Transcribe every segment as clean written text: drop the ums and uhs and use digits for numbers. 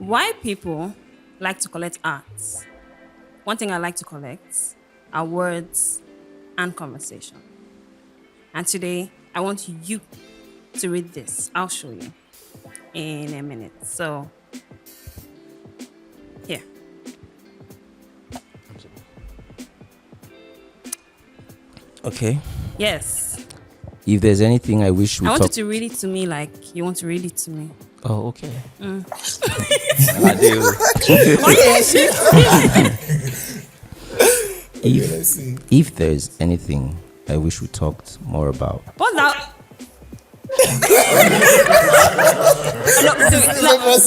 Why people like to collect arts? One thing I like to collect are words and conversation. And today, I want you to read this. I'll show you in a minute. So, here. Okay. Yes. If there's anything I wish we I want you to read it to me like you want to read it to me. Oh, okay. If there's anything I wish we talked more about. What's that?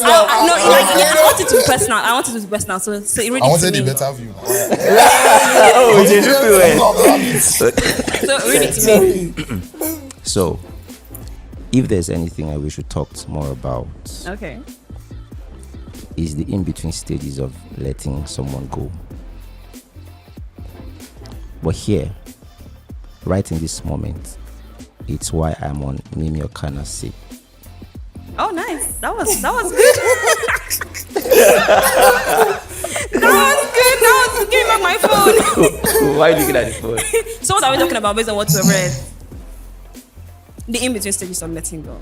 I want it to be personal. I want it to be personal. So read it to me. I wanted a better view. So read it to me. So, if there's anything I wish we talked more about, Okay. is the in-between stages of letting someone go. But here, right in this moment, it's why I'm on Mimi Okana sick. Oh, nice. That was good. That was good. Give me back my phone. Why are you looking at the phone? So what are we talking about based on what we've read? The in-between stages of letting go.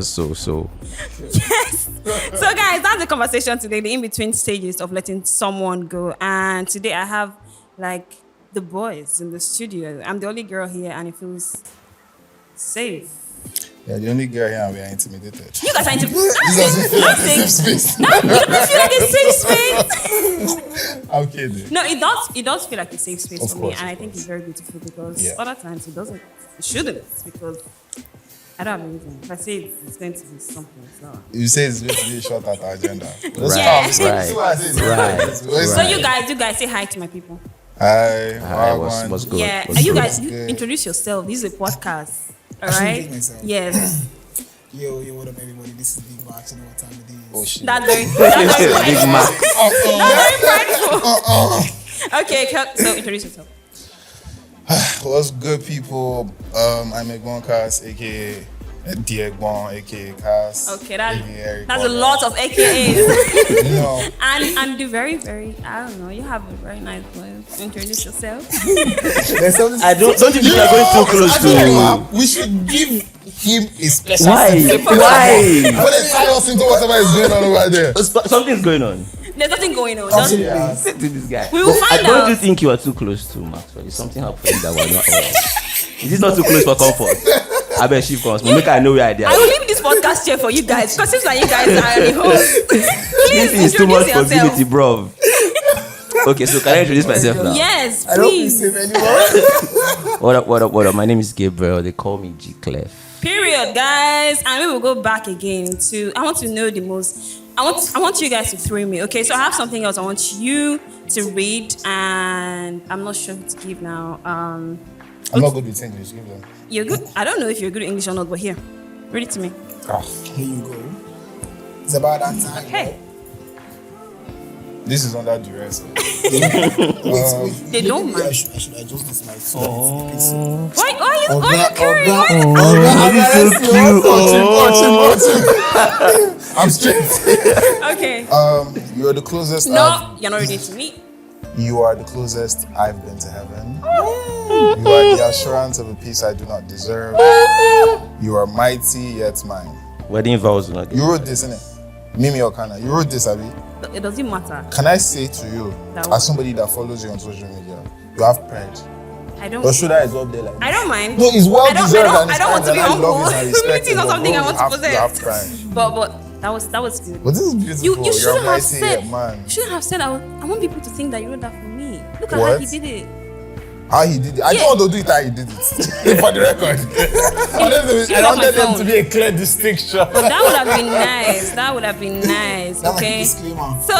So. Yes. So guys, that's the conversation today. The in-between stages of letting someone go. And today I have like the boys in the studio. I'm the only girl here and it feels safe. Yeah, the only girl here and we are intimidated. You guys are intimidated. This doesn't feel like a safe space. No, you don't feel like a safe space. I'm kidding. No, it does feel like a safe space Of for course, me, and of I think course. it's very beautiful because Yeah. other times it doesn't. It shouldn't because I don't have anything. If I say it's going to be something, so. You say it's going to be a short at our agenda. Yeah. Right. So you guys say hi to my people. Hi, What's good? Yeah, What's and you good? guys Good. introduce yourself. This is a podcast, all I should right? introduce myself. Yes, Yo, what up, everybody? This is Big Bar. Actually, what time it is? Oh shit. that's very Big Mac. prideful. Okay, so introduce yourself. What's good, people? I'm Egbon Cass, aka Diegbon, aka Cass. Okay, aka that's a Egbon. lot of AKAs. You know, and the very, very, I don't know, you have a very nice voice. Introduce yourself. There's something. I don't think you are going too close to. we should give him a special. Why? Why? But let's tie us into whatever is going on over there. Something's going on. There's nothing going on. Yeah. Say to this guy. We will find Don't out. you think you are too close to Maxwell? Is something happening that we're not aware of? Is this not too close for comfort? I bet she comes. Make I know where I I will leave this podcast here for you guys because seems like you guys are the host. Please This is too much introduce possibility, yourself. bro. Okay, so can I introduce myself now? Yes, I don't feel please. safe anymore. What up? My name is Gabriel. They call me G Clef. Period, guys. And we will go back again to. I want to know the most. I want you guys to throw me. Okay, so I have something else I want you to read, and I'm not sure who to give now. I'm not good with English. Give them. You're good. I don't know if you're good at English or not, but here, read it to me. Here you go. It's about that time. Hey, This is under duress. they Maybe don't I mind. should adjust this mic so that it's Why are you carrying? I'm straight. Okay. You're the closest. No, you're not ready to meet. You are the closest I've been to heaven. You are the assurance of a peace I do not deserve. You are mighty yet mine. Wedding vows not. You wrote this, innit? Mimi Okana. You wrote this, Abby. It doesn't matter. Can I say to you, That as somebody that follows you on social media, you have pride. I don't. Your shoulder is up there like I don't mind. no, it's well I don't- deserved. I don't- and it's I don't want to pride, be and I love humble. it and respect Humility is not it, but something bro, I want to possess. You have pride. But that was good. But this is beautiful. You You're shouldn't have mighty said. yet, man. You shouldn't have said. I want people to think that you wrote that for me. Look at how What? he did it. How he did it. I Yeah. don't want to do it how he did it. For the record. I wanted them to be a clear distinction. But that would have been nice. That would have been nice. That Okay. disclaimer. So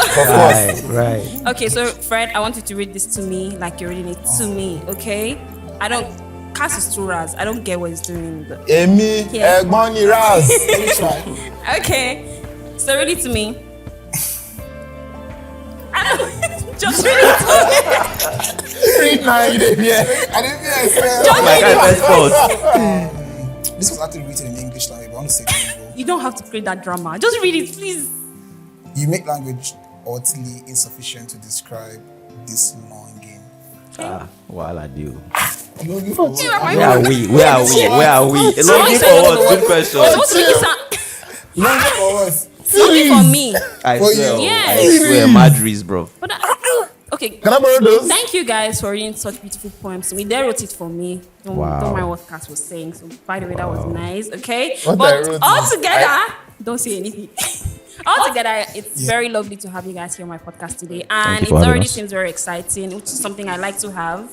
Right. okay. So Fred, I want you to read this to me like you're reading it to me. Okay. I don't. Cass is too ras. I don't get what he's doing. But Emi, Yeah. Egboni Raz. Let me try. okay. So read it to me. I don't. Just read it to me. Read now, you didn't hear. I didn't hear I said. Just My read kind it. of fault. This was actually written in English language, but I want to say it in Igbo. You don't have to create that drama. Just read it, please. You make language utterly insufficient to describe this longing. While I do. Longing for what? Where are we? Where are we? Where are we? Longing for what? Good question. Longing for what? Looking for me. I For swear, you. Yes. I swear, Madris, bro. But okay. Can I borrow those? Thank you guys for reading such beautiful poems to me. They wrote it for me. Don't mind what Cass was saying. So by the way, that was nice. Okay. What I But wrote all is- together, don't say anything. Altogether, it's very lovely to have you guys here on my podcast today. And you it for having already us. seems very exciting, which is something I like to have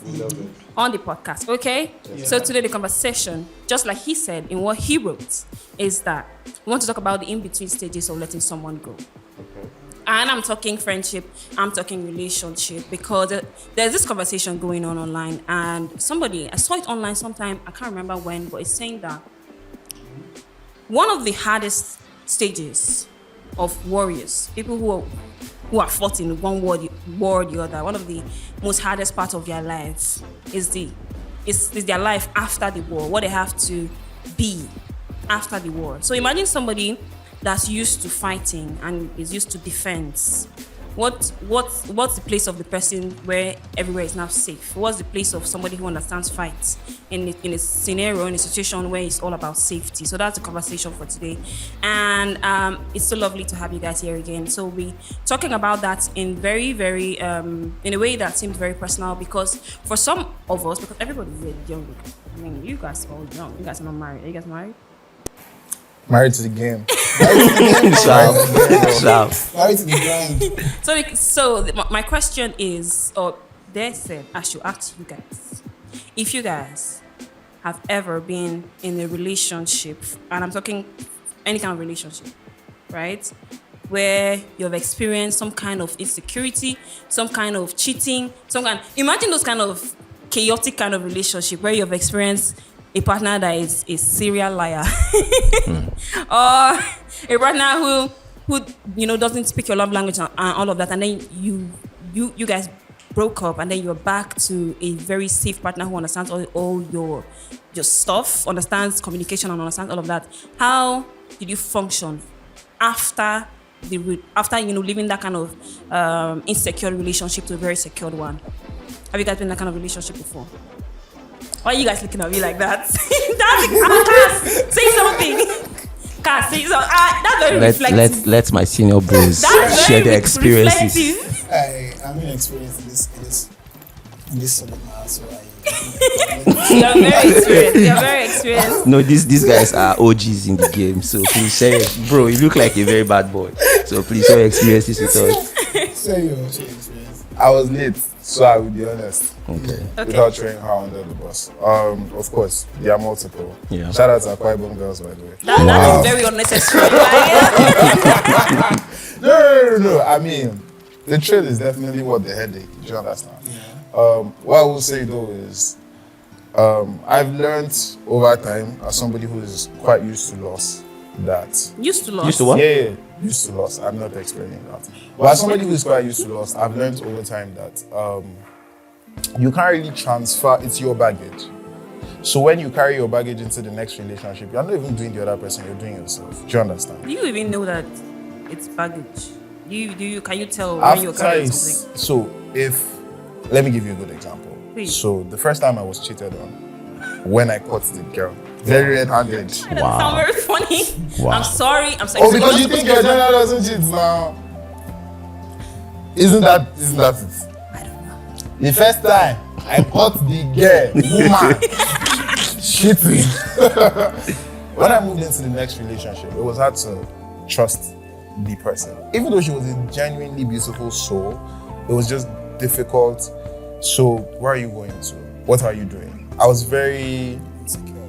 on the podcast. Okay? So today the conversation, just like he said in what he wrote, is that we want to talk about the in-between stages of letting someone go. And I'm talking friendship, I'm talking relationship, because there's this conversation going on online, and I saw it online sometime, I can't remember when, but it's saying that one of the hardest stages of warriors, people who are fought in one war or the other, one of the most hardest parts of their lives is their life after the war, what they have to be after the war. So imagine somebody that's used to fighting and is used to defense. What's the place of the person where everywhere is now safe? What's the place of somebody who understands fights in a scenario, in a situation where it's all about safety? So that's the conversation for today. And it's so lovely to have you guys here again. So we'll be talking about that in very, very, in a way that seems very personal, because for some of us, because everybody is young. I mean, you guys are all young. You guys are not married. Are you guys married? Married to the game. Sharp. Married to the grind. So my question is, or they said I should ask you guys, if you guys have ever been in a relationship, and I'm talking any kind of relationship, right, where you've experienced some kind of insecurity, some kind of cheating, imagine those kind of chaotic kind of relationship where you've experienced a partner that is a serial liar, or a partner who doesn't speak your love language and all of that, and then you guys broke up, and then you're back to a very safe partner who understands all your stuff, understands communication, and understands all of that. How did you function after leaving that kind of insecure relationship to a very secured one? Have you guys been in that kind of relationship before? Why are you guys looking at me like that? Cass, say something. Cass, say something. That's very reflective. Let my senior bros That's share very their experiences. reflective. I'm inexperienced in this sort of matter, so You're very experienced. No, these guys are OGs in the game, so please share. Bro, you look like a very bad boy, so please share your experiences with us. say your experience. I was late, so I will be honest. Okay. Without throwing her under the bus. Of course, there are multiple. Yeah. Shout out to Akwa Ibom girls, by the way. That is very unnecessary. Right? No. I mean, the trail is definitely what the headache. Do you understand? Yeah. What I will say though is, I've learned over time, as somebody who is quite used to loss, that Used to love. Used to what? Yeah, used to loss. I'm not explaining that. But as somebody who is quite used to loss, I've learned over time that you can't really transfer, it's your baggage. So when you carry your baggage into the next relationship, you're not even doing the other person, you're doing yourself. Do you understand? Do you even know that it's baggage? Can you tell when you're carrying something? So let me give you a good example. Please. So the first time I was cheated on, when I caught the girl, very red-handed. That doesn't sound very funny. Wow. I'm sorry. Oh, because you think your gender doesn't cheat now. Isn't that it? I don't know. The first time I caught the girl, woman, cheating. When I moved into the next relationship, it was hard to trust the person. Even though she was a genuinely beautiful soul, it was just difficult. So, where are you going to? What are you doing? I was very...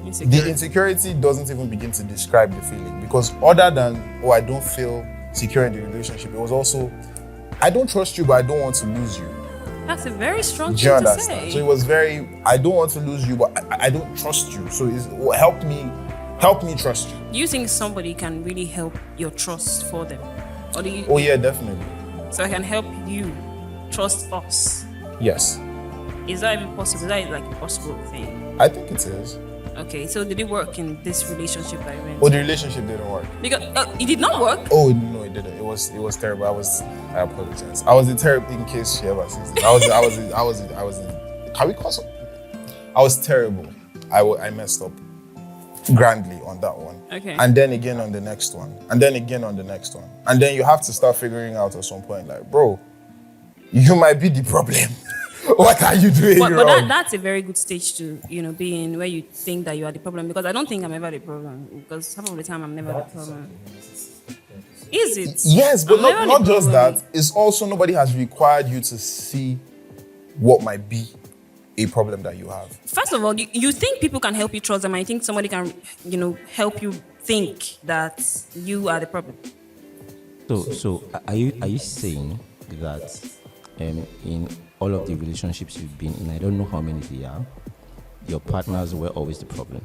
The insecurity doesn't even begin to describe the feeling, because other than, I don't feel secure in the relationship, it was also, I don't trust you, but I don't want to lose you. That's a very strong Do you thing to understand? say. So it was very, I don't want to lose you, but I don't trust you. So it's help me trust you. Do you think somebody can really help your trust for them? Or do you? Oh yeah, definitely. So I can help you trust us. Yes. Is that even possible? Is that like a possible thing? I think it is. Okay, so did it work in this relationship that you went? Oh, the relationship didn't work. Because it did not work. Oh no, it didn't. It was terrible. I apologize. I was the terrible in case she ever sees it. I was. Can we call it? I was terrible. I messed up grandly on that one. Okay. And then again on the next one. And then again on the next one. And then you have to start figuring out at some point, like, bro, you might be the problem. What are you doing But wrong? that's a very good stage to be in, where you think that you are the problem, because I don't think I'm ever the problem, because half of the time I'm never the problem. Is it? Yes, but I'm never not the just problem. that. It's also nobody has required you to see what might be a problem that you have. First of all, you think people can help you trust them, and you think somebody can, help you think that you are the problem. So are you saying that in all of the relationships you've been in, I don't know how many they are, your partners were always the problem?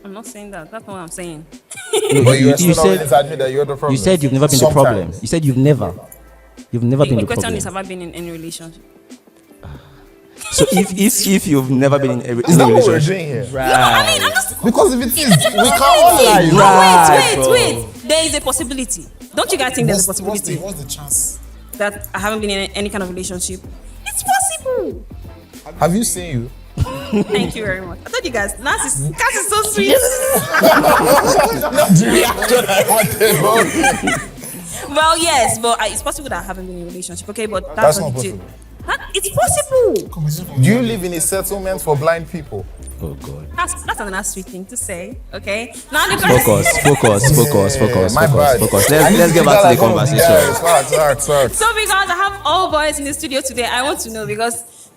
I'm not saying that. That's not what I'm saying. But you you still not willing to admit that you're the problem. You said you've never been the problem. Sometimes. You said you've never been The the question problem. is, have I been in any relationship? So if you've never been in a Is that what we're relationship, doing here? right? Because if it is, we can't all lie. No, Right, bro. wait. There is a possibility. Don't you guys think there's a possibility What's the chance? that I haven't been in any kind of relationship? It's possible. Have you seen you? Thank you very much. I thought you guys, Cass is so sweet. The reaction I wanted. Well, yes, but it's possible that I haven't been in a relationship, okay? But That's not not legit. possible. Huh? It's possible. Conversation from Do you live in a settlement for blind people? Oh God. That's another sweet thing to say, okay? Now the question, Focus. My bad. Let's get back to the conversation. Sorry. so because I have all boys in the studio today, I want to know, because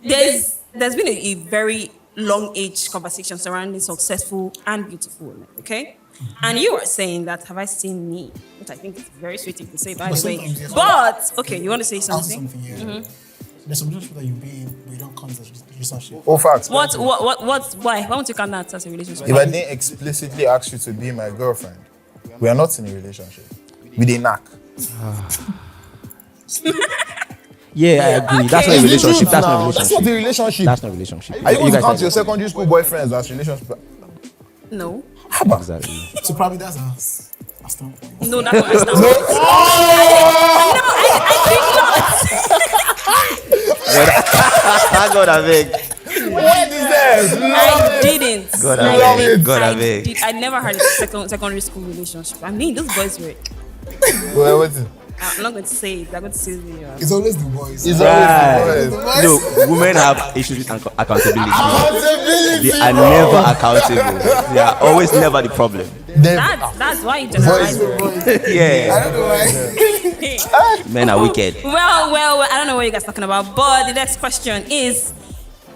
there's been a very long age conversation surrounding successful and beautiful women, okay? And you are saying that, have I seen me? Which I think is a very sweet thing to say, by But the way. sometimes, yes. But, okay, you want to say answer something? something, yeah. There's some relationship that you be in, but you don't count as a relationship. Oh, facts. Why won't you count that as a relationship? If I didn't explicitly ask you to be my girlfriend, we are not in a relationship. We did knack. Yeah, I agree. That's not a Okay. relationship. That's not a That's not a relationship. relationship. That's not a relationship. Are you going to guys count are- your secondary school boyfriends as relationship? No. Exactly. So probably that's a standpoint. No, that's not my stance. God, I beg. What is this? I didn't. God, I I love beg. it. God, I beg. I never had a secondary school relationship. I mean, those boys were. What is it? I'm not going to say it. I'm going to say it. It's always the boys. It's Right. always the boys. No, women have issues with accountability. Accountability, They are bro. never accountable. They are always never the problem. Never. That's why you Boys, generalize. boys. Yeah. I don't know why. Men are wicked. Well, I don't know what you guys are talking about, but the next question is,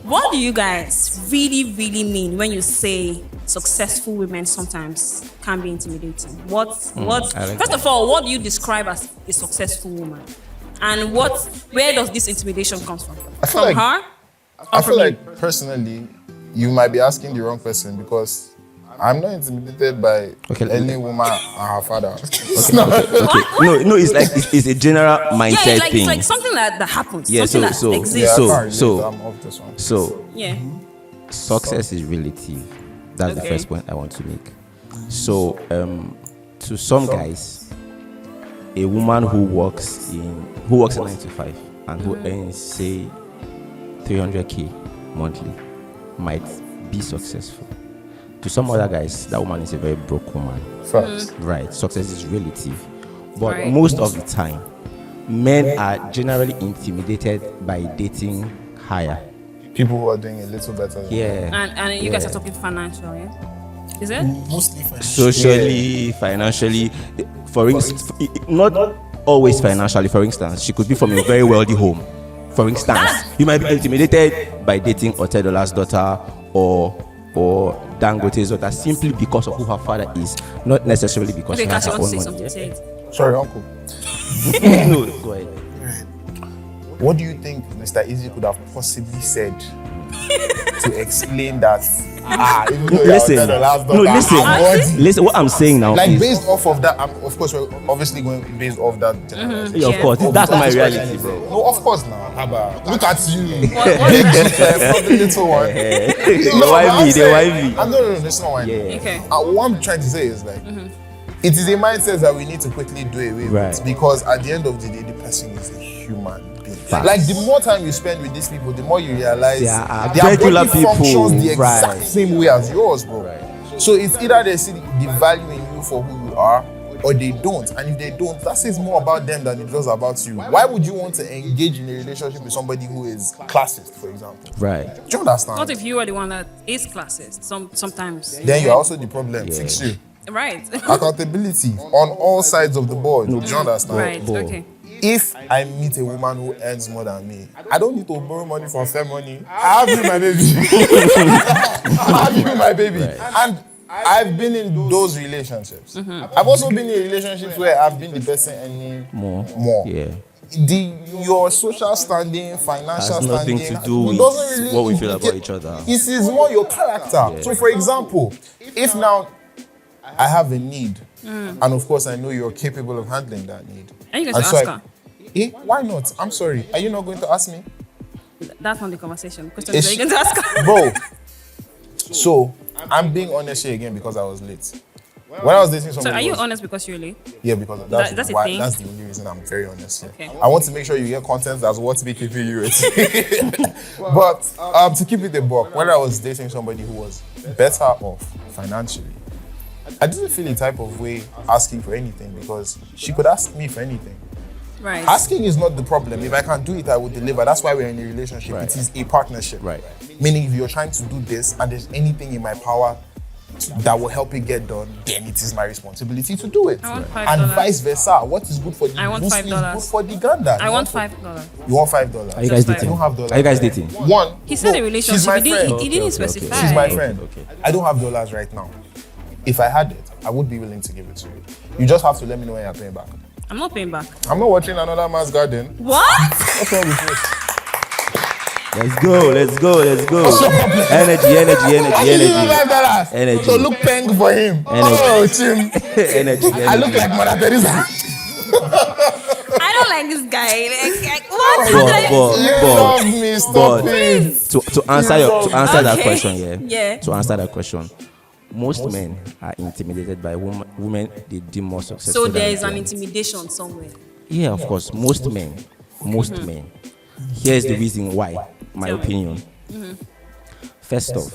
what do you guys really, really mean when you say successful women sometimes can be intimidating? What? I like First of all, what do you describe as a successful woman? And where does this intimidation come from? I feel From like- her? I Or feel from you? like personally, you might be asking the wrong person because I'm not intimidated by Okay, any woman and her father. Okay. No, it's like it's a general mindset it's thing. like something that happens. Yeah, something so- that so- exists. Yeah, I can't So- relate. I'm off this one. So Yeah. success is relative. That's the Okay. first point I want to make. So to some guys, a woman who works a 9 to 5 and who earns say 300k monthly might be successful. To some other guys, that woman is a very broke woman. Facts. Right, success is relative. But Right. most of the time, men are generally intimidated by dating higher. People who are doing a little better. Than Yeah. And you guys Yeah. are talking financial, yeah? Is it? Mostly financial. Socially, financially, for instance, not always financially. For instance, she could be from a very wealthy home. For instance, you might be intimidated by dating Otedolar's daughter or Dangote's daughter simply because of who her father is, not necessarily because Okay, she has Cash, you her want to own say money. something? Say it. Sorry, uncle. No, go ahead. What do you think Mr. Easy could have possibly said to explain that. Even though Listen, you're the last dog, no, listen. Listen, what I'm saying now like is, based off of that, of course, we're obviously going based off that generation. yeah, of course, that's not my reality, bro. No, of course now. Haba, look at you. What- Big from the little one. They wife me, they wife me. No, that's not why. Yeah. Okay. What I'm trying to say is like, it is a mindset that we need to quickly do away Right. with, because at the end of the day, the person is a human being. Facts. Like the more time you spend with these people, the more you realize They are their regular body people, functions the exact right. same way as yours, bro. Right. So it's either they see the value in you for who you are, or they don't. And if they don't, that says more about them than it does about you. Why would you want to engage in a relationship with somebody who is classist, for example? Right. Do you understand? What if you are the one that is classist? Sometimes. Then you're also the problem. Yeah. Fix you. Right. Accountability on all sides of the board. Do you understand? Right. Bro. Okay. If I meet a woman who earns more than me, I don't need to borrow money from fair money. I have you, my baby. I have you, my baby. And I've been in those relationships. I've also been in relationships where I've been the person earning more. Yeah. Your social standing, financial Has nothing standing, to do it with doesn't really what we feel implicate- about each other. It is more your character. So, for example, if now I have a need, and of course I know you're capable of handling that need, Are you going to so ask her? why not? I'm sorry. Are you not going to ask me, That's not the conversation. Question Is is, are you going to ask her? bro? So I'm being honest here again because I was late. When I was dating So somebody, are you was- honest because you're late? Yeah, because That's a why, thing? that's the only reason I'm very honest here. Okay. I want to make sure you get content that's worth me keeping you with. But to keep it a buck, when I was dating somebody who was better off financially, I didn't feel a type of way asking for anything because she could ask me for anything. Right. Asking is not the problem. If I can do it, I will deliver. That's why we're in a relationship. Right. It is a partnership. Right. Meaning, if you're trying to do this and there's anything in my power that will help it get done, then it is my responsibility to do it. I want $5. And vice versa. What is good for the I want goose $5. is good for the gander. I want $5. You want $5? Are you guys Just dating? I don't have dollars. Are you guys dating? One. He said no, a relationship. She's my He friend. didn't, he didn't Okay, specify. She's my Okay, friend. okay. I don't have dollars right now. If I had it, I would be willing to give it to you. You just have to let me know when you're paying back. I'm not paying back. I'm not watching another man's garden. What? What's wrong with you? Let's go. Energy. Energy. So look peng for him. Oh, Chim. Energy. I look like Mother Teresa. I don't like this guy. Like, what? How did I- You love me, stop it. To answer that Okay. question, yeah. Yeah. To answer that question, most men are intimidated by women they deem more successful. So than there is an them. intimidation somewhere. Yeah, of course. Most men. Here's the reason why, my Tell me. opinion. First off,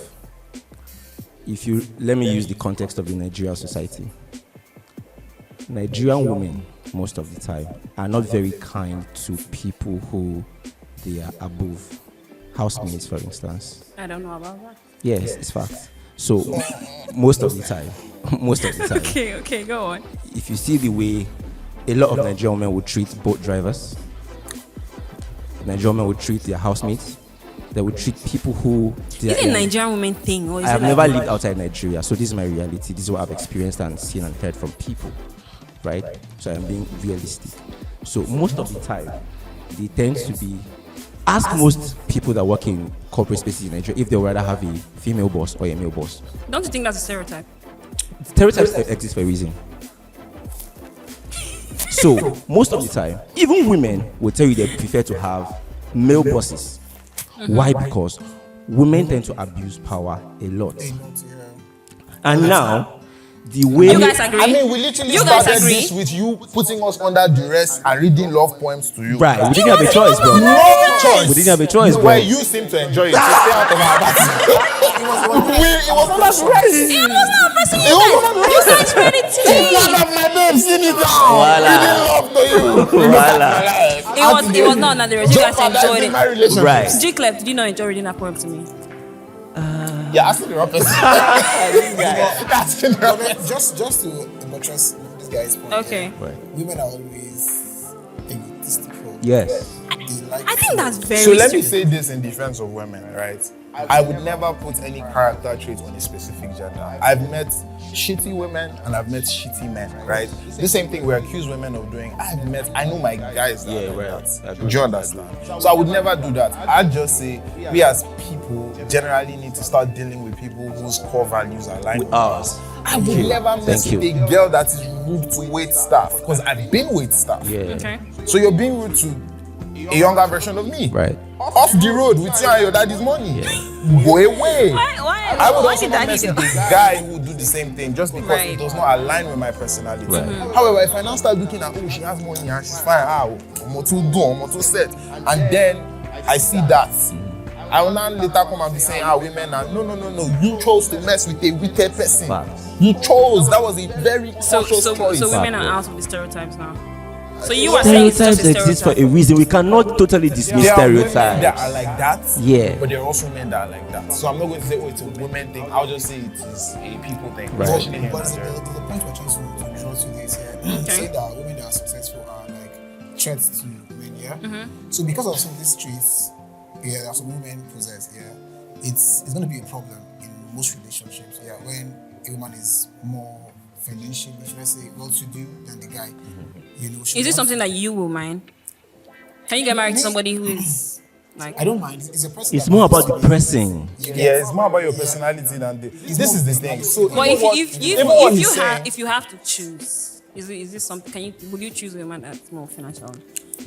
let me use the context of the Nigerian society. Nigerian women, most of the time, are not very kind to people who they are above. Housemaids, for instance. I don't know about that. Yes, it's fact. So, most of the time, Okay, go on. if you see the way a lot of Nigerian men would treat boat drivers, Nigerian men would treat their housemates, they would treat people who... Is it a Nigerian woman thing? Or is I have it like never lived outside Nigeria, so this is my reality. This is what I've experienced and seen and heard from people, right? So I'm being realistic. So most of the time, they tend to be... Ask most people that work in corporate spaces in Nigeria if they would rather have a female boss or a male boss. Don't you think that's a stereotype? Stereotypes exist for a reason. So most of the time, even women will tell you they prefer to have male bosses. Why? Because women tend to abuse power a lot. And now, the way You guys agree? I mean, we literally You guys started agree? this with you putting us under duress and reading love poems to you. right, we didn't have a choice, bro. No choice. We didn't have a choice, bro. Well, you seem to enjoy it. So stay out of our battle. It was under duress. It was not pressing It was under you guys read it to me. None of my babes, sit it down. Voila. Reading love to you. It was not another. You guys enjoyed in my it. relationship. Right. G-Clef, did you not enjoy reading that poem to me? Yeah, asking the wrong person. Asking the wrong person. Just to buttress this guy's point. Okay. Women are always egotistical. Yes. They like I think that's very So let me stupid. say this in defense of women, right? I would never put any character trait on a specific gender. I've met shitty women and I've met shitty men, right? The same thing we accuse women of doing. I know my guys that are like that. Do you understand? So I would never do that. I'd just say we as people generally need to start dealing with people whose core values align with ours. I would never mess with a girl that is rude to wait staff because I've been wait staff. Okay. So you're being rude to a younger version of me. Right. Off the road with you and your daddy's money. Go away. Why? I would Why also did not daddy mess do? with a guy who would do the same thing just because it does not align with my personality. Right. However, if I now start looking at, she has money and she's fine, I'm too set, and then I see that, I will now later come and be saying, women are, no, you chose to mess with a wicked person. You chose. That was a very conscious choice. So women are out of the stereotypes now. So you are saying it's just Stereotypes a exist for stereotype. a reason. We cannot totally dismiss There are women stereotypes. that are like that, Yeah. but there are also men that are like that. So I'm not going to say, it's a women thing. I'll just say it is a people thing. Right. Especially here in But the Nigeria. point we're trying to draw to this here, say that women that are successful are like threats to men, yeah? So because of some of these traits, there are some women possess, it's going to be a problem in most relationships, when a woman is more financially, should I say, well-to-do than the guy. You know, Is this something that you will mind? Can you get married to somebody who is like? I don't mind. It's a person. It's that more makes about the sense. person. Yeah, it's more about your personality than this is the thing. So But if you have to choose, is this something? Would you choose a man that's more financial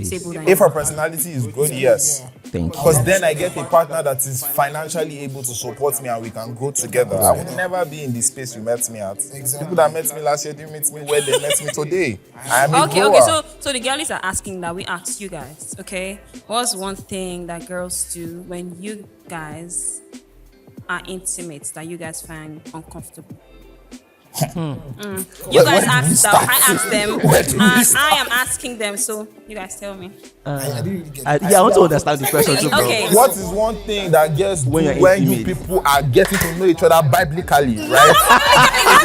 stable than if you? her personality is good, yes. Thank you. Because then I get a partner that is financially able to support me and we can grow together. I would never be in the space you met me at. People that met me last year didn't meet me where they met me today. I am a Okay. grower. So the girlies are asking that we ask you guys. Okay, what's one thing that girls do when you guys are intimate that you guys find uncomfortable? You guys asked them. I asked them, and I am asking them. So you guys tell me. I didn't really get it. I want to understand the question too, bro. Okay. What is one thing that girls do When you're when you intimate. people are getting to know each other biblically, right?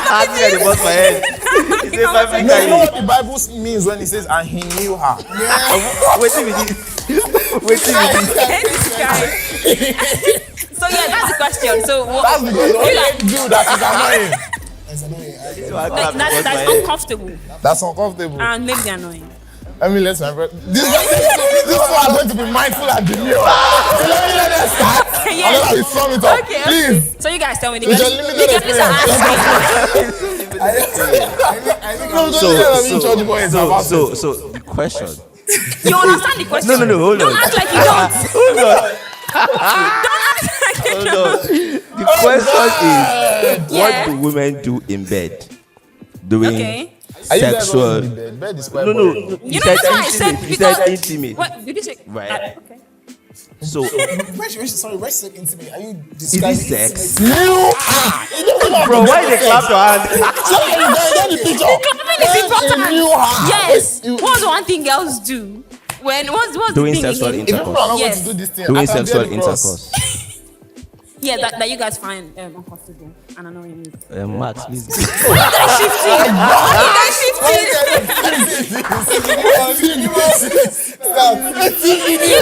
I think that the boss my head. He said No, you know perfectly. what the Bible means when it says, and he knew her. Wait till we Wait till we This guy. So yeah, that's the question. So That's because the only dude that is annoying. It's annoying. that's uncomfortable That's uncomfortable. and maybe annoying. Let me let my brother. This one are going to be mindful and demure. Let me let us start. Yes. And then I will sum it up. Okay. Please. So you guys tell me. The It's a girls limited are experience. asking. I think No, So, church boys about so the question. You understand the question? No, hold Don't on. act like you don't. Hold on. Don't act like you Hold don't. on. The question is, Yeah. what do women do in bed? Doing Okay. Are you guys sexual? always in bed? Bed is quite No. boring. You You know that's why I said intimate. You said because. intimate. What did you say? Right. Okay. So sorry, where's sex intimate? Are you is describing this sex? intimate? Bro, why they clap your hand? Get the picture. It's important. You are. Yes. You- What's one thing girls do when what's Doing the thing sexual again? If people are not going Yes. to do this thing, Doing I can sexual bear the cross. intercourse. Yeah, that you guys find uncomfortable and annoying me. Max, please. Max,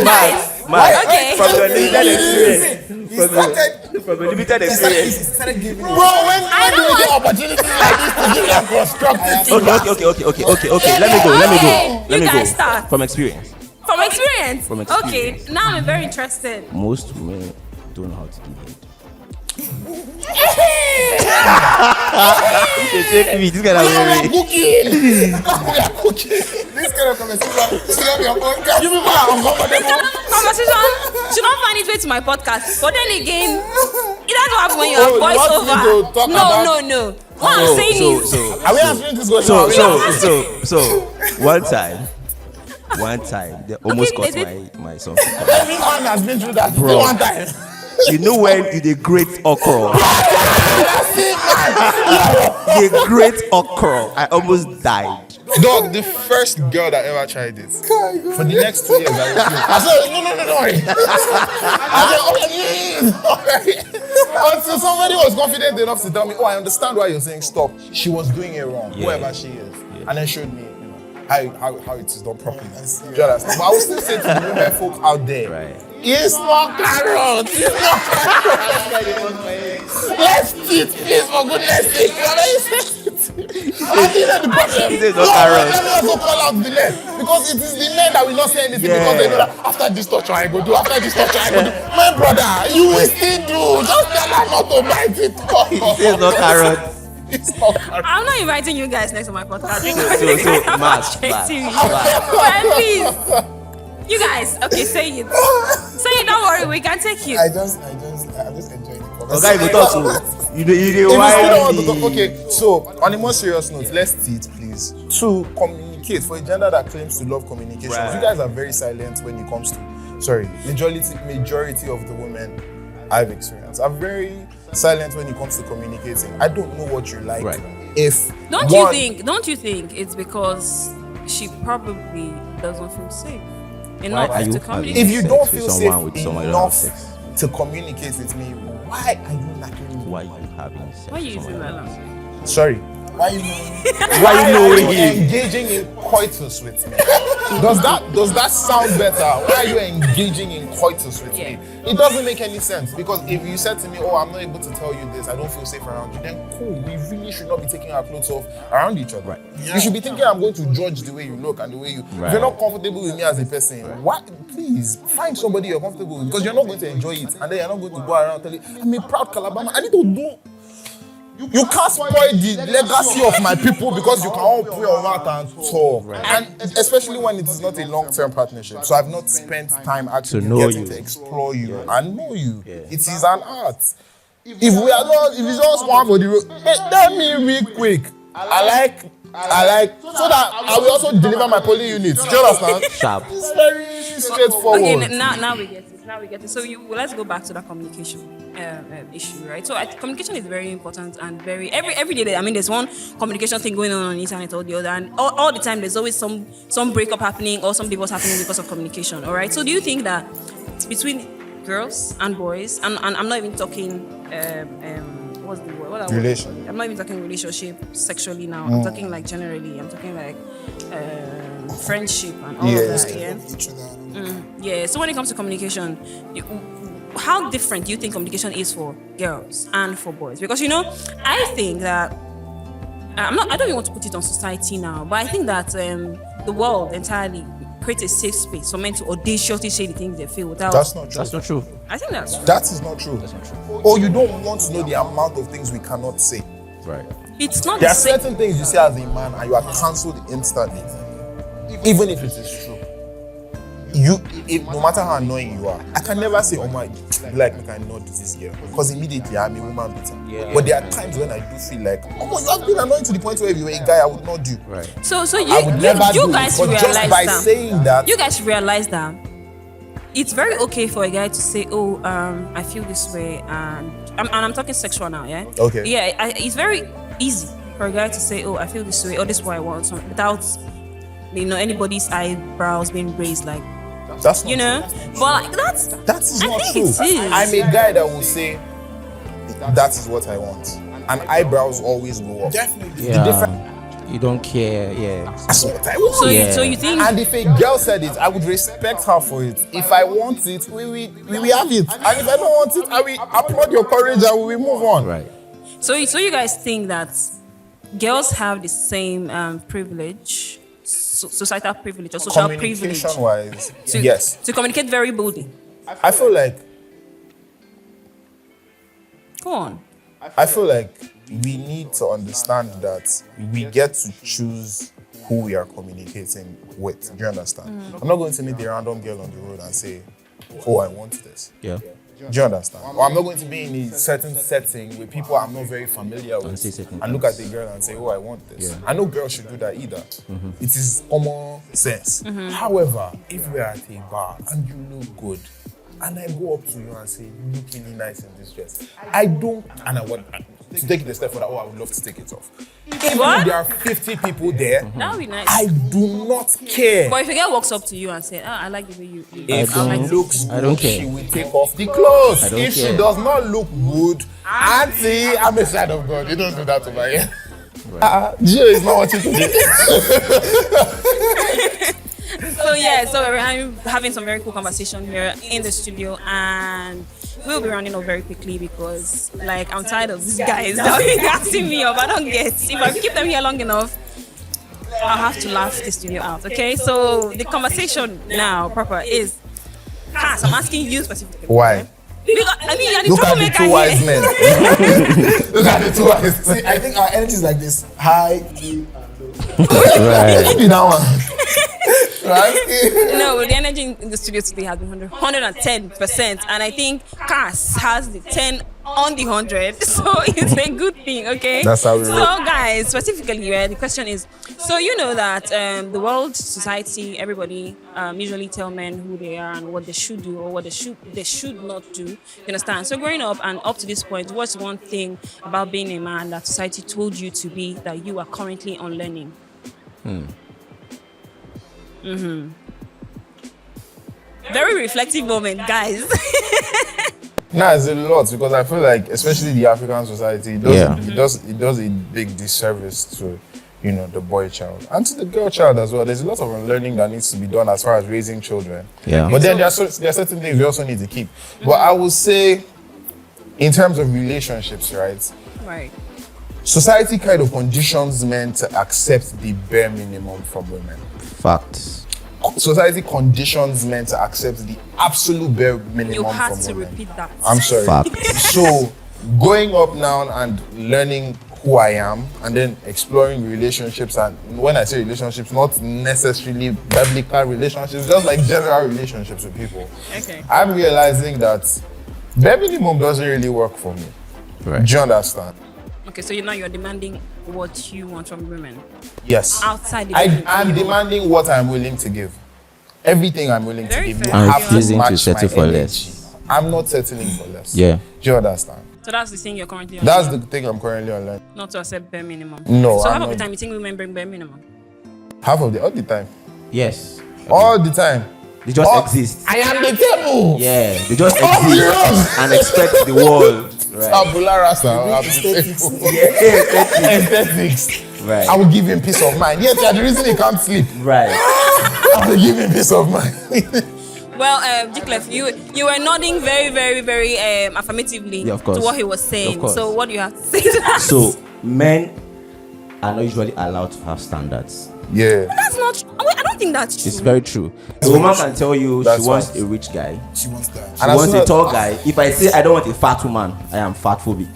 Okay. from your limited experience. From your limited experience. Bro, when do you get opportunities like this to give them constructive feedback? Okay. Let You me guys go. start. From experience. From experience. From Okay, experience. now I'm very interested. Most women don't know how to do head. You take me. This guy We are is cooking. We are cooking. This kind of conversation should not be on podcast. You people are uncomfortable. Conversation should not find its way to my podcast. But then again, it doesn't happen when you have Oh, you want me to voiceover. talk about- No. What I'm saying is, Are we answering this question? So one time they almost Okay, got they my son. Everyone has been through that. Bro. One time. You know when you the great okra. The great okra. I almost died. Dog, the first girl that ever tried it. For the next 2 years, I said, no. I said, until somebody was confident enough to tell me, I understand why you're saying stop. She was doing it wrong, whoever she is. And then showed me, how it is done properly. Do you understand? But I will still say to the women folk out there, Right. It's not carrot. It's not carrot. Let's eat, please, for goodness sake. I think that's the problem. He says not carrot. Let me also call out the men, because it is the men that will not say anything, because they know that after this torture I go do, after this torture I go do. My brother, you will still do. Just tell her not to bite it. He says not carrot. It's not carrot. I'm not inviting you guys next to my podcast. So, Max, Please. You guys, okay, say it. Say it, don't worry, we can take you. I'm just enjoying the conversation. Okay, we talk to you. If you still don't want to talk, okay, so on a more serious note, let's teach, please. To communicate, for a gender that claims to love communication, you guys are very silent when it comes to, majority of the women I've experienced are very silent when it comes to communicating. I don't know what you like. Right. If Don't you think it's because she probably doesn't feel safe enough are you to having communicate? If you sex don't with feel someone safe with someone you don't have enough sex? to communicate with me, why are you knocking me? Why are you having sex? Why are you with using someone that else? language? Sorry. Why you know? Why are you engaging in coitus with me? Does that sound better? Why are you engaging in coitus with me? It doesn't make any sense, because if you said to me, oh, I'm not able to tell you this, I don't feel safe around you, then cool, we really should not be taking our clothes off around each other. Right. You should be thinking I'm going to judge the way you look and the way you. If you're not comfortable with me as a person, please find somebody you're comfortable with, because you're not going to enjoy it, and then you're not going to go around telling, I'm a proud Calabama. I need to do. You can't spoil the legacy of my people because you can all put your mouth and talk. Right. And especially when it is not a long-term partnership. So I've not spent time actually getting to explore you and know you. Yeah. It is an art. If it's just one for the road, let me real quick. I like, so that I will also deliver my polling units. Do you understand? Sharp. It's very straightforward. Okay, now we get it. So let's go back to that communication issue, right? So communication is very important and every day. I mean, there's one communication thing going on the internet or the other, and all the time there's always some breakup happening or some divorce happening because of communication. All right. So do you think that between girls and boys, and I'm not even talking what's the word? Relation. I'm not even talking relationship sexually now. I'm talking like generally. I'm talking like friendship and all of that. Yeah. Each other. Yeah. So when it comes to communication, how different do you think communication is for girls and for boys? Because I think that I don't even want to put it on society now, but I think that the world entirely creates a safe space for men to audaciously say the things they feel without. That's not true. That's not true. I think that's true. That is not true. That's not true. Or you don't want to know the amount of things we cannot say. Right. It's not There the are same. certain things you say as a man and you are cancelled instantly, even if it is true. No matter how annoying you are, I can never say, oh my, like I know this girl, because immediately I'm a woman beater. Yeah. But there are times when I do feel like, oh, you have been annoying to the point where if you were a guy, I would not do. Right. So I would never you do guys it. But just realize by that. saying that, You guys realize that it's very okay for a guy to say, "Oh, I feel this way," and I'm talking sexual now, yeah. Okay. Yeah, it's very easy for a guy to say, "Oh, I feel this way," or "This is what I want," without anybody's eyebrows being raised, like that's not true. But That is I not think true. it is. I'm a guy that will say, that is what I want, and eyebrows always go up. Definitely. Yeah. You don't care. Yeah. That's what I want. So you think? And if a girl said it, I would respect her for it. If I want it, we will have it. And if I don't want it, I will applaud your courage and we will move on. Right. So you guys think that girls have the same privilege, societal privilege or social privilege Communication-wise, yes. to communicate very boldly? I feel like we need to understand that we get to choose who we are communicating with. Do you understand? I'm not going to meet the random girl on the road and say, oh, I want this. Yeah. Do you understand? Or I'm not going to be in a certain setting with people I'm not very familiar with and look at the girl and say, oh, I want this. Yeah. I know girls should do that either. It is common sense. However, if we're at a bar and you look good, and I go up to you and say, you look really nice in this dress, I don't, and I want to take it a step further, I would love to take it off. Even if there are 50 people there, That would be nice. I do not care. But if a girl walks up to you and says, I like the way you If she looks good, I don't care. she will take off the clothes. I don't If care. she does not look good, auntie, I'm a child of God. You don't do that over here. Gio is not watching today. So guys, so we're having some very cool conversation here in the studio, and we'll be running up very quickly because, like, I'm tired of these guys that will be asking me up. I don't get. If I keep them here long enough, I'll have to laugh the studio out. Okay, so the conversation now proper is, Cass, I'm asking you specifically. Why? Because, I mean, you're the Look at the troublemaker two wise here. men. Look at the two wise men. See, I think our energy is like this: high, deep, and low. Right. Be that one. Right? No, the energy in the studio today has been 110%, and I think Cass has the 10 on the 100, so it's a good thing. Okay, That's how we so roll. guys, specifically, the question is, so you know that the world, society, everybody usually tell men who they are and what they should do or what they should not do. You understand? So growing up and up to this point, what's one thing about being a man that society told you to be that you are currently unlearning? Very reflective moment, guys. Nah, it's a lot because I feel like, especially the African society, it does a big disservice to, you know, the boy child and to the girl child as well. There's a lot of unlearning that needs to be done as far as raising children. Yeah. But then there are certain things we also need to keep. But I would say, in terms of relationships, right? Right. Society kind of conditions men to accept the bare minimum from women. Facts. Society conditions men to accept the absolute bare minimum You had from to women. repeat that. I'm sorry. Facts. So, going up now and learning who I am and then exploring relationships, and when I say relationships, not necessarily biblical relationships, just like general relationships with people. Okay. I'm realizing that bare minimum doesn't really work for me. Right. Do you understand? Okay, so you're demanding what you want from women Yes. outside the I'm demanding what I'm willing to give. Everything I'm willing Very to give. fair. You I'm have to refusing to match settle my for energy. less. I'm not settling for less. Yeah. Do you understand? So that's the thing you're currently on. That's the thing I'm currently on learning. Not to accept bare minimum. No, So I'm half of the not. time you think women bring bare minimum. All the time. Yes. All the time. They just Oh, exist. I am the table. Yeah. They just Oh, exist yes. and expect the world. Right. Tabula rasa. I'm the Aesthetics. table. Yeah. Aesthetics. Right. I will give him peace of mind. Yes, the reason he can't sleep. Right. I will give him peace of mind. Well, Dicklef, you were nodding very, very, very affirmatively Yeah, of course. to what he was saying. Of course. So what do you have to say to that? So men are not usually allowed to have standards. Yeah. That's not true. Wait, I don't think that's true. It's very true. A woman can tell you That's she wants right. a rich guy. She wants that. She And as wants soon a as- tall guy. If I say I don't want a fat woman, I am fat phobic.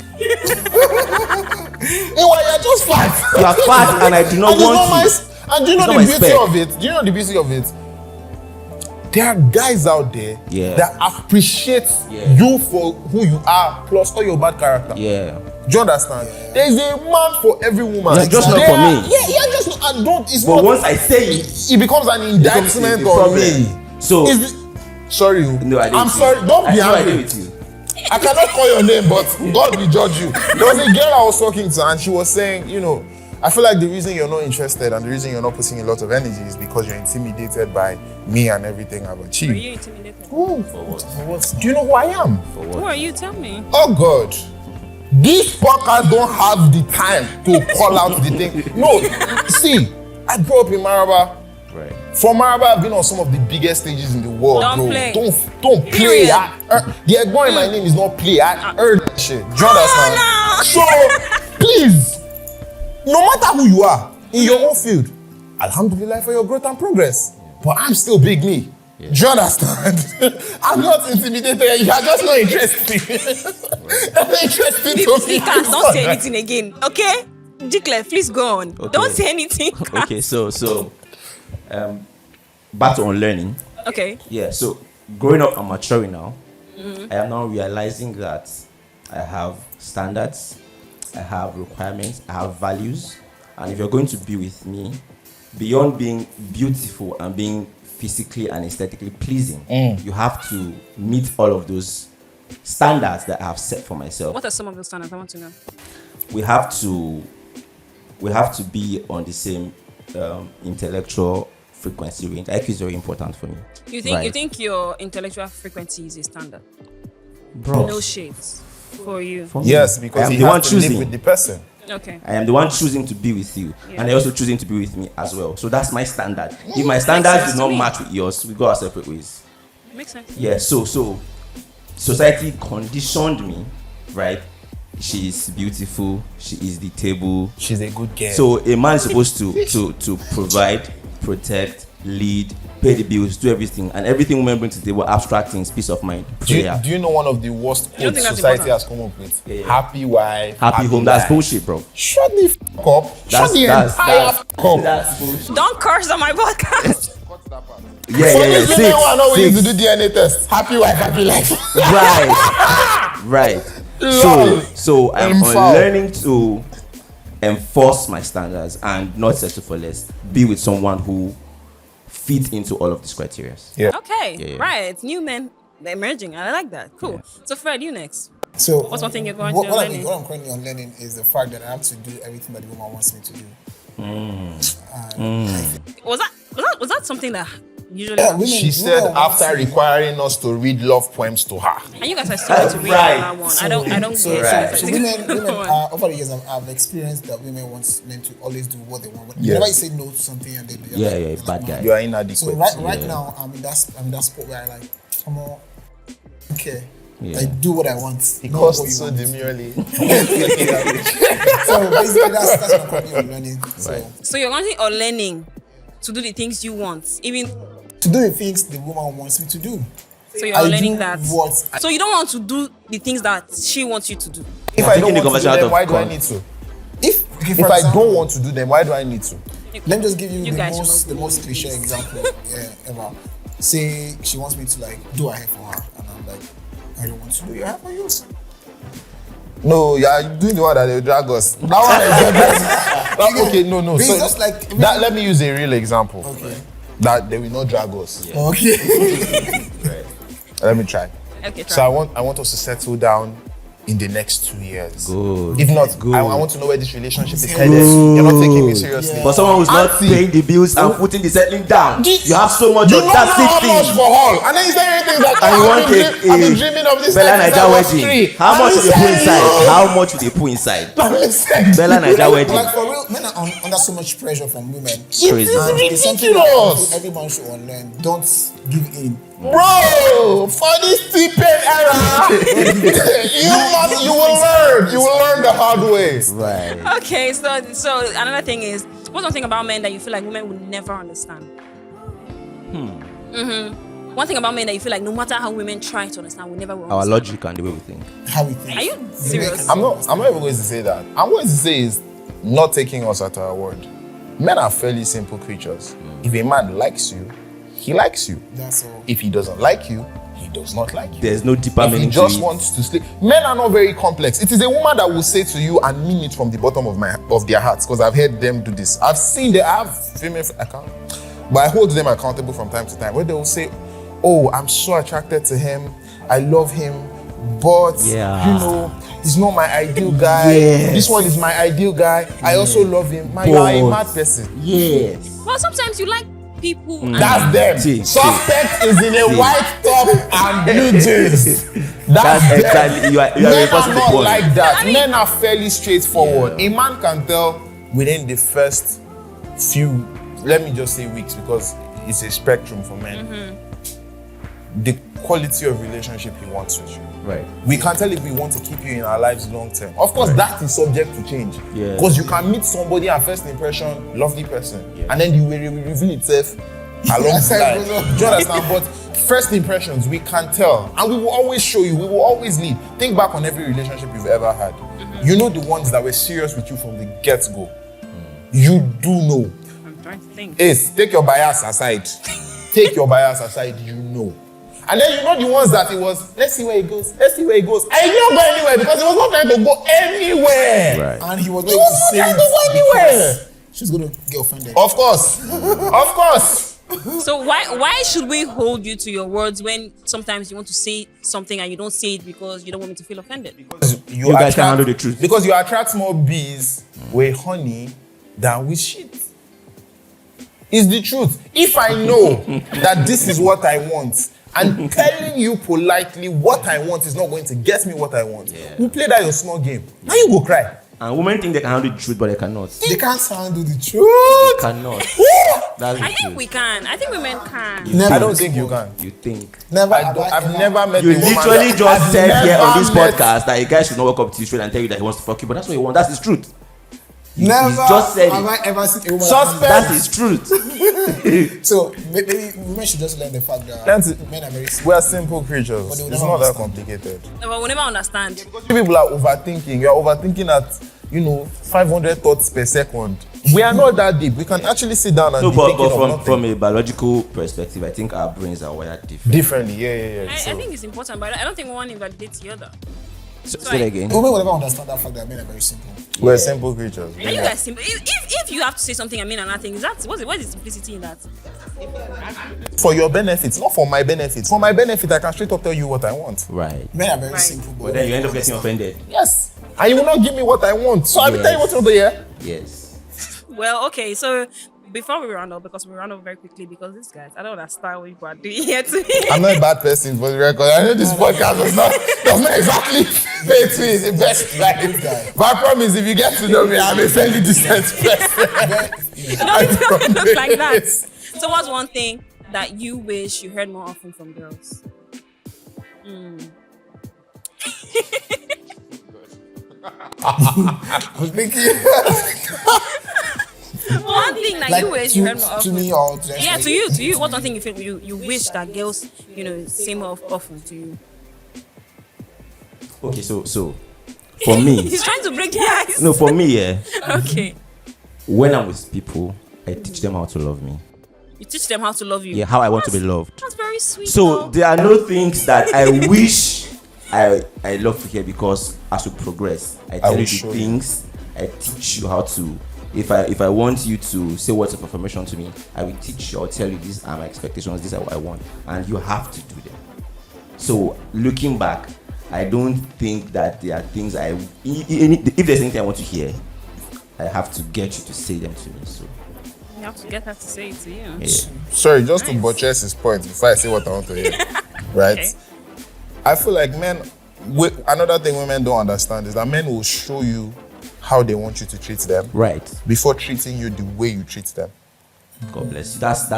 Hey, why you're just fat? You are fat and I do not And it's want not you. my, and do you know It's not the my beauty spec. of it? Do you know the beauty of it? There are guys out there Yeah. that appreciate Yeah. you for who you are, plus all your bad character. Yeah. Do you understand? There is a man for every woman. Yeah, just not There for are- me. Yeah, yeah, just not. And don't. It's But not. once I say it, It becomes an becomes indictment a on problem. me. So Is it, sorry, you. no, I didn't. I'm sorry. Don't be I angry. with you. I cannot call your name, but God will judge you. There was a girl I was talking to, and she was saying, you know, I feel like the reason you're not interested and the reason you're not putting a lot of energy is because you're intimidated by me and everything I've Are achieved. you intimidated? Ooh, For what? for what? Do you know who I am? For Who what? are you? Tell me. Oh God, these fuckers don't have the time to call out the thing. No, see, I grew up in Maraba. Right. From Maraba, I've been on some of the biggest stages in the world, Don't bro. play. Don't play. Period. The Egbon in my name is not play. I heard that shit. Do you understand? no. So, please, no matter who you are in your own field, alhamdulillah for your growth and progress. But I'm still big me. Do you understand? I'm not intimidated. You are just not interested. That's not interesting to me. Cass, don't say anything again, okay? Dicklef, please go on. Okay. Don't say anything. Cass. Okay, so back to unlearning. Okay. Yeah, so growing up and maturing now, I am now realizing that I have standards, I have requirements, I have values, and if you're going to be with me, beyond being beautiful and being physically and aesthetically pleasing, you have to meet all of those standards that I have set for myself. What are some of those standards? I want to know. We have to be on the same intellectual frequency range. IQ is very important for me. You think Right. your intellectual frequency is a standard? Bro, No shades for you. for me, Yes, I because am you the one have to live choosing. with the person. Okay. I am the one choosing to be with you, Yeah. and they're also choosing to be with me as well. So that's my standard. If my standards sense do to not me. match with yours, we go our separate ways. Makes sense. Yeah. So society conditioned me, right? She is beautiful. She is the table. She's a good girl. So a man is supposed to provide, protect, lead, pay the bills, do everything, and everything women bring to the table, abstract things, peace of mind, prayer, do you know one of the worst don't quotes think that's society important? has come up with? Yeah. Happy wife, happy home. That's life. bullshit, bro. Shut the f up. Shut the entire f up. That's bullshit. Don't curse on my podcast. Yeah, For yeah, these yeah. women who are not willing to Six. do DNA test. Happy wife, happy life. Right. Lol. So I'm I'm foul. learning to enforce my standards and not settle for less. Be with someone who fits into all of these criteria. Yeah. Okay. Yeah. Right. New men emerging. I like that. Cool. So Fred, you next. So What's one thing you're going what, to what learning? I'm currently on learning is the fact that I have to do everything that the woman wants me to do. Was that something that usually Yeah, women, She said women after want to- requiring us to read love poems to her. and you guys are still to read Right. that one. I don't So, get Right. it. so women over the years, I've experienced that women want men to always do what they want. But Yes. whenever you say no to something, and they're Bad guy. You are inadequate. So right now, I'm in that spot where I like, come on, okay, Yeah. I do what I want. It not what costs you so want. demurely. So basically, that's what I'm currently on learning. So So you're going or learning to do the things you want, even to do the things the woman wants me to do. so you're I learning do that. what I- So you don't want to do the things that she wants you to do. If I taking don't the want to do conversation out them, of why do I con- need to? If If I don't want to do them, why do I need to? let me just give you, You guys the should most cliche example ever. Say she wants me to like do her hair for her, and I'm like, I don't want to do your hair for you. No, you are doing the one that they drag us. That one is okay. No. It's So just like that, let me use a real example. Okay. That they will not drag us. Okay. Let me try. Okay, try. So I want us to settle down in the next 2 years. Good. If not, Good. I want to know where this relationship is headed. You're not taking me seriously. For someone who's not Auntie. paying the bills and putting the settling down, you have so much You of know that how much 60. for all, and then you say anything that And you want I've been dreaming of this Bella since I Naija was wedding. 3. How And much you will they put say inside? no. How much will they put inside? Listen. Bella Naija wedding. Like for real, men are under so much pressure from women. It Crazy. is And it's something that ridiculous. everyone should unlearn. Don't give in. Bro, for this stupid era, you will learn. You will learn the hard way. Right. Okay, so another thing is, what's one thing about men that you feel like women will never understand? One thing about men that you feel like no matter how women try to understand, we never will Our understand. logic and the way we think. How we think. Are you serious? I'm not even going to say that. I'm going to say is not taking us at our word. Men are fairly simple creatures. If a man likes you, he likes you. That's all. If he doesn't like you, he does not like you. There's no deeper If he meaning to just it. wants to sleep. Men are not very complex. It is a woman that will say to you and mean it from the bottom of their hearts, because I've heard them do this. I've seen I have female account, but I hold them accountable from time to time, where they will say, "Oh, I'm so attracted to him. I love him, but he's not my ideal guy. Yes. This one is my ideal guy. I also love him. Man, you are a mad person." Yes. Well, sometimes you like people. That's them. See. Suspect is in a white top and blue jeans. That's them. exactly. You are Men are reinforcing the not point. like that. I mean- Men are fairly straightforward. Yeah. A man can tell within the first few, let me just say weeks, because it's a spectrum for men, the quality of relationship he wants with you. Right. We can tell if we want to keep you in our lives long term. Of course, that is subject to change. Yeah. Because you can meet somebody at first impression, lovely person, and then you will reveal itself along the line. Do you understand? But first impressions, we can tell, and we will always show you. We will always lead. Think back on every relationship you've ever had. You know the ones that were serious with you from the get-go. You do know. I'm trying to think. Ace, take your bias aside. Take your bias aside, you know. And then you know the ones that it was, let's see where it goes, let's see where it goes. And it didn't go anywhere because it was not trying to go anywhere. Right. And he was He going was to not say trying to go it anywhere. because she's going to get offended. Of course. Of course. So why should we hold you to your words when sometimes you want to say something and you don't say it because you don't want me to feel offended? You guys can handle the truth. Because you attract more bees with honey than with shit. It's the truth. If I know that this is what I want, and telling you politely what I want is not going to get me what I want, we'll play that your small game. Now you go cry. And women think they can handle the truth, but they cannot. They can't handle the They truth. cannot. That's the I think truth. we can. I think women can. Never. I don't think you can. You think. Never. I've never met You a woman literally that- just I've said here on never this met- podcast that a guy should not walk up to you straight and tell you that he wants to fuck you, but that's what he wants. That's his truth. Never. He's just said have it. I ever seen a woman? Suspect. That's his truth. So maybe women should just learn the fact that Learn to- men are very simple. We are simple creatures. But they will It's never not that understand. complicated. No, but we'll never understand. People are overthinking. You are overthinking at 500 thoughts per second. We are not that deep. We can actually sit down and No, be but thinking of from nothing. a biological perspective, I think our brains are wired different. Differently. Yeah. I So, think it's important, but I don't think one invalidates the other. Say it again. Women will never understand that fact that men are very simple. we're simple creatures. And you guys simple. If you have to say something, I mean another thing, what is the simplicity in that? For your benefits, not for my benefit. For my benefit, I can straight up tell you what I want. Right. Men are very Right. simple. But then you end up getting offended. Yes. And you will not give me what I want. So I will Yes. tell you what you want to hear. Yes. Well, okay, so before we round up, because we round up very quickly, because these guys, I don't understand what you are doing here to me. I'm not a bad person for the record. I know this podcast does not exactly fit me the best life. But I promise, if you get to know me, I'm a fairly decent person. Not like that. So what's one thing that you wish you heard more often from girls? I was thinking. One thing that Like you wish you heard more to often. me or to Yeah, to you. What's one thing you feel you wish that girls, say more often to you? Okay, so for me, He's trying to break the ice. no, for me, yeah. Okay. When I'm with people, I teach them how to love me. You teach them how to love you. Yeah, how I want to be loved. That's very sweet. So though. there are no things that I wish I love to hear, because as we progress, I tell will you show the you. things. I teach you how to. If I want you to say words of affirmation to me, I will teach you. I'll tell you these are my expectations. These are what I want, and you have to do them. So looking back, I don't think that there are things if there's anything I want to hear, I have to get you to say them to me. So You have to get her to say it to you. yeah. Sorry, just to buttress his point before I say what I want to hear. Right? Okay. I feel like another thing women don't understand is that men will show you how they want you to treat them Right. before treating you the way you treat them. God bless you. That's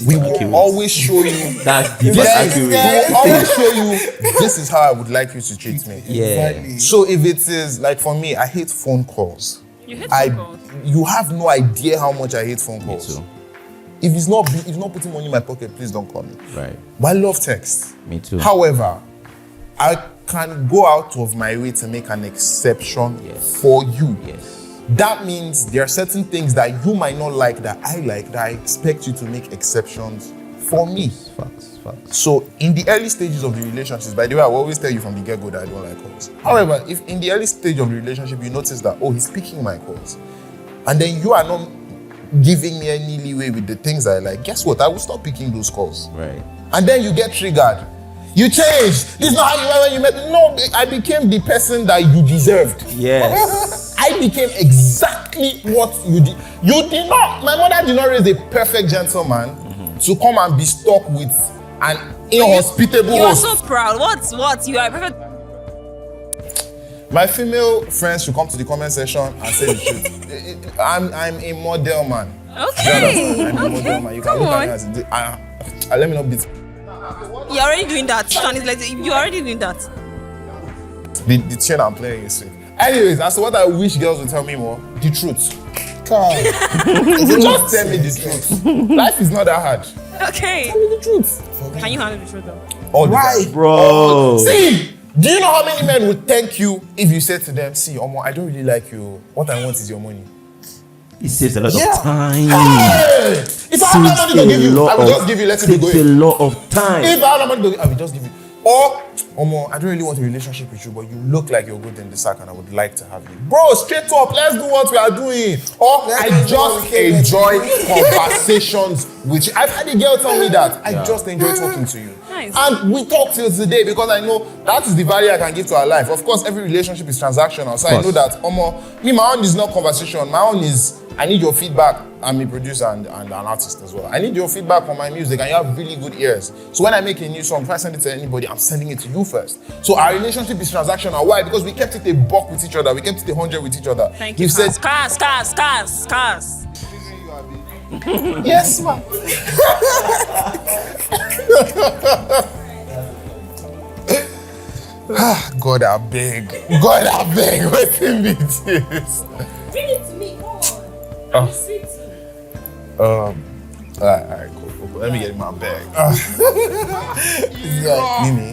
We accurate. will always show you. That's deep Yes, accurate. we will always show you. This is how I would like you to treat me. Yeah. Exactly. So if it is like for me, I hate phone calls. You hate phone calls. You have no idea how much I hate phone Me calls. too. If it's not putting money in my pocket, please don't call me. Right. But I love text. Me too. However, I can go out of my way to make an exception Yes. for you. Yes. That means there are certain things that you might not like that I expect you to make exceptions for me. Facts. So in the early stages of the relationships, by the way, I will always tell you from the get-go that I don't like calls. However, if in the early stage of the relationship you notice that, he's picking my calls, and then you are not giving me any leeway with the things I like, guess what? I will stop picking those calls. Right. And then you get triggered. You changed. This is not how you were when you met. No, I became the person that you deserved. Yes. I became exactly what you did. You did not. My mother did not raise a perfect gentleman to come and be stuck with an inhospitable You are host. so proud. What? You are perfect. My female friends should come to the comment section and say the truth. I'm a model man. Okay. I'm a model man. You can Come look at on. me as let me not beat. You're already doing that. Sean is like, you're already doing that. The chain I'm playing is safe. Anyways, as to what I wish girls would tell me more, the truth. Just tell me the truth. Life is not that hard. Okay. Tell me the truth. Can you handle the truth though? All the Right. time. Bro. See, do you know how many men would thank you if you said to them, see, Omo, I don't really like you. What I want is your money. It saves a lot Yeah. of time. Hey! If I have money to give you, I will just give you, let it be Saves a going. lot of time. If I have money to give, I will just give you. Or, Omo, I don't really want a relationship with you, but you look like you're good in the sack and I would like to have you. Bro, straight up, let's do what we are doing. Or I just enjoy conversations with you. I've had a girl tell me that. I just enjoy talking to you. Nice. And we talk till today because I know that is the value I can give to our life. Of course, every relationship is transactional. So I know that, me, my own is not conversation. My own is I need your feedback. I'm a producer and an artist as well. I need your feedback on my music, and you have really good ears. So when I make a new song, if I send it to anybody, I'm sending it to you first. So our relationship is transactional. Why? Because we kept it a buck with each other. We kept it 100 with each other. Thank you. We've said, Cars. yes, ma'am. God, I beg. What's in me this? Bring it to me. Come on. Oh. Sweet. Alright, cool. Let me get in my bag. Mimi,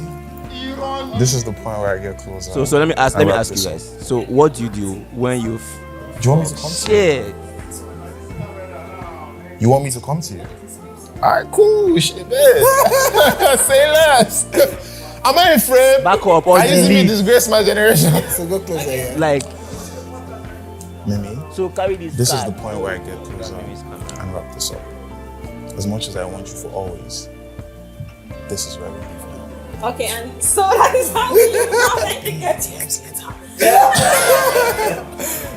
this is the point where I get closer. So let me ask wrap you this up. guys. So what do you do when you Do you want me to come to you? shit? You want me to come to you? Alright, cool. Shit, man. Say less. Am I a friend? Back up or I used to be delete. disgrace my generation. So go closer, yeah. Like, Mimi, so carry this. this is card. the point where I get closer and wrap this up. As much as I want you for always, this is where we leave now. Okay, and so that is how we thank you guys.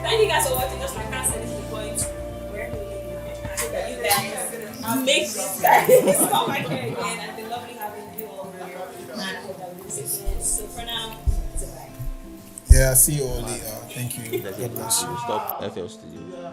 Thank you guys for watching. Just like I said, this is the point where we leave now. I hope that you guys make this guys come back here again, and it's lovely having you all here. And I hope that we'll see you again. So for now, it's a bye. Yeah, see you all later. Thank you. God bless you. Stop FL Studio.